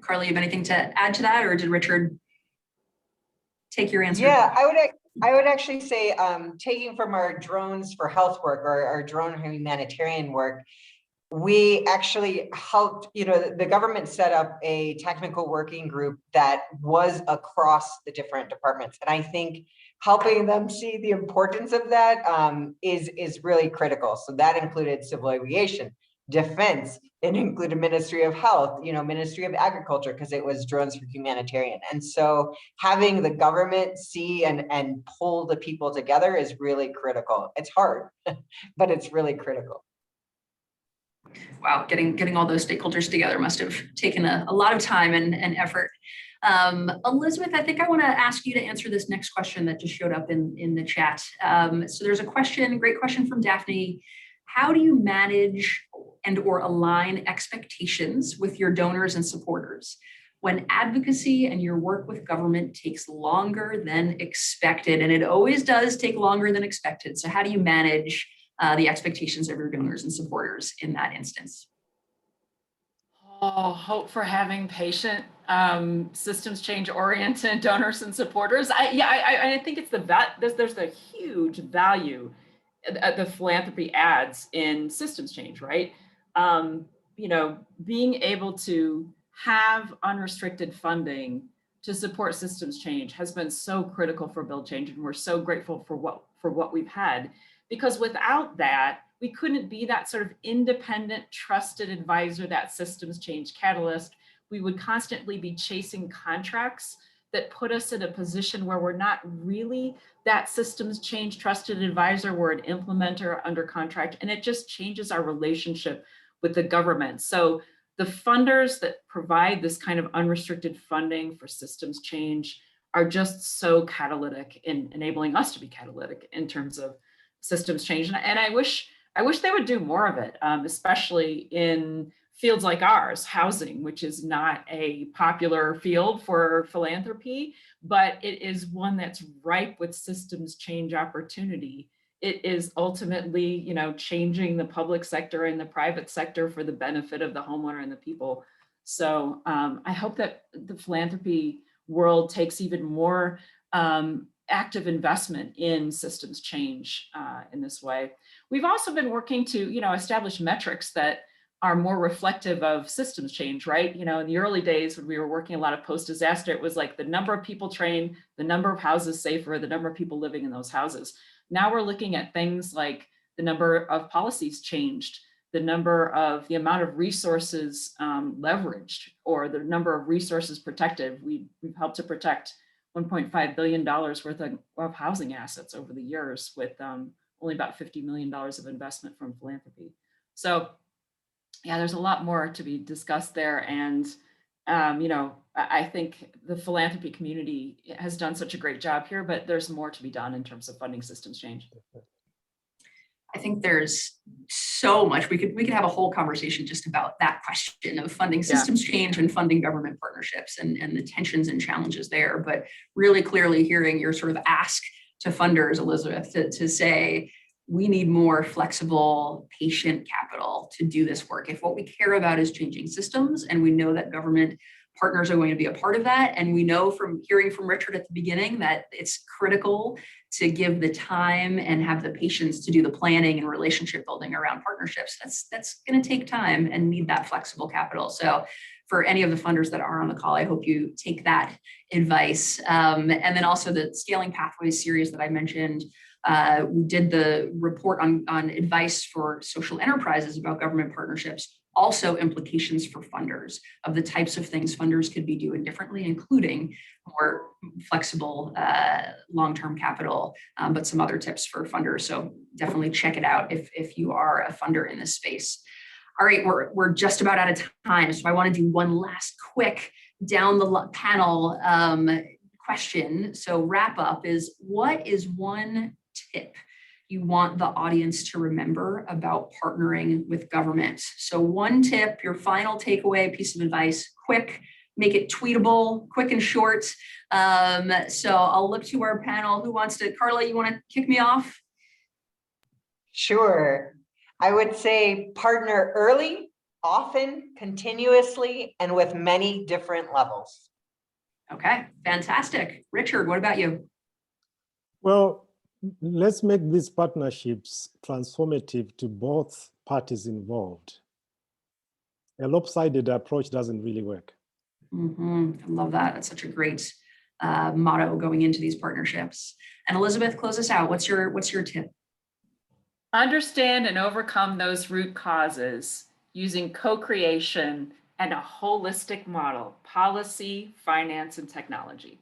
Carly, you have anything to add to that, or did Richard take your answer? Yeah, I would actually say, taking from our drones for health work or our drone humanitarian work, we actually helped, the government set up a technical working group that was across the different departments. And I think helping them see the importance of that is really critical. So that included civil aviation, defense, it included Ministry of Health, Ministry of Agriculture, because it was drones for humanitarian. And so having the government see and pull the people together is really critical. It's hard, but it's really critical. Wow, getting all those stakeholders together must have taken a lot of time and effort. Elizabeth, I think I want to ask you to answer this next question that just showed up in the chat. So there's a great question from Daphne. How do you manage and or align expectations with your donors and supporters when advocacy and your work with government takes longer than expected? And it always does take longer than expected. So how do you manage the expectations of your donors and supporters in that instance? Oh, hope for having patient, systems change oriented donors and supporters. I think it's there's the huge value the philanthropy adds in systems change, right? Being able to have unrestricted funding to support systems change has been so critical for Build Change, and we're so grateful for what we've had. Because without that, we couldn't be that sort of independent, trusted advisor, that systems change catalyst. We would constantly be chasing contracts that put us in a position where we're not really that systems change trusted advisor, we're an implementer under contract, and it just changes our relationship with the government. So the funders that provide this kind of unrestricted funding for systems change are just so catalytic in enabling us to be catalytic in terms of systems change. And I wish they would do more of it, especially in fields like ours, housing, which is not a popular field for philanthropy, but it is one that's ripe with systems change opportunity. It is ultimately, changing the public sector and the private sector for the benefit of the homeowner and the people. So I hope that the philanthropy world takes even more active investment in systems change in this way. We've also been working to, establish metrics that are more reflective of systems change, right? In the early days when we were working a lot of post-disaster, it was like the number of people trained, the number of houses safer, the number of people living in those houses. Now we're looking at things like the number of policies changed, the amount of resources leveraged, or the number of resources protected. We've helped to protect $1.5 billion worth of housing assets over the years with only about $50 million of investment from philanthropy. So yeah, there's a lot more to be discussed there. And, I think the philanthropy community has done such a great job here, but there's more to be done in terms of funding systems change. I think there's so much. We could have a whole conversation just about that question of funding systems change and funding government partnerships and the tensions and challenges there. But really clearly hearing your sort of ask to funders, Elizabeth, to say, we need more flexible, patient capital to do this work. If what we care about is changing systems, and we know that government partners are going to be a part of that, and we know from hearing from Richard at the beginning that it's critical to give the time and have the patience to do the planning and relationship building around partnerships, that's going to take time and need that flexible capital. So for any of the funders that are on the call, I hope you take that advice. And then also the Scaling Pathways series that I mentioned. We did the report on advice for social enterprises about government partnerships, also implications for funders of the types of things funders could be doing differently, including more flexible long-term capital, but some other tips for funders. So definitely check it out if you are a funder in this space. All right, we're just about out of time. So I want to do one last quick down the panel question. So wrap up is, what is one tip you want the audience to remember about partnering with government. So one tip, your final takeaway piece of advice, quick, make it tweetable, quick and short. So I'll look to our panel. Who wants to, Carla, you want to kick me off? Sure. I would say partner early, often, continuously, and with many different levels. Okay, fantastic. Richard, what about you? Well, let's make these partnerships transformative to both parties involved. A lopsided approach doesn't really work. I love that. That's such a great motto going into these partnerships. And Elizabeth, close us out. What's your tip? Understand and overcome those root causes using co-creation and a holistic model, policy, finance, and technology.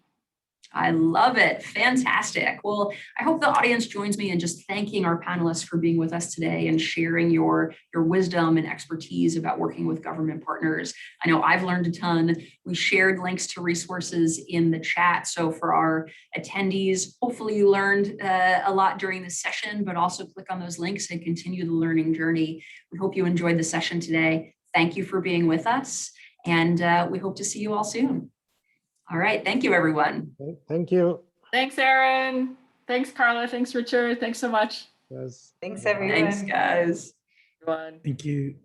I love it. Fantastic. Well, I hope the audience joins me in just thanking our panelists for being with us today and sharing your wisdom and expertise about working with government partners. I know I've learned a ton. We shared links to resources in the chat. So for our attendees, hopefully you learned a lot during this session, but also click on those links and continue the learning journey. We hope you enjoyed the session today. Thank you for being with us. And we hope to see you all soon. All right. Thank you, everyone. Thank you. Thanks, Erin. Thanks, Carla. Thanks, Richard. Thanks so much. Yes. Thanks, everyone. Thanks, guys. Everyone. Thank you.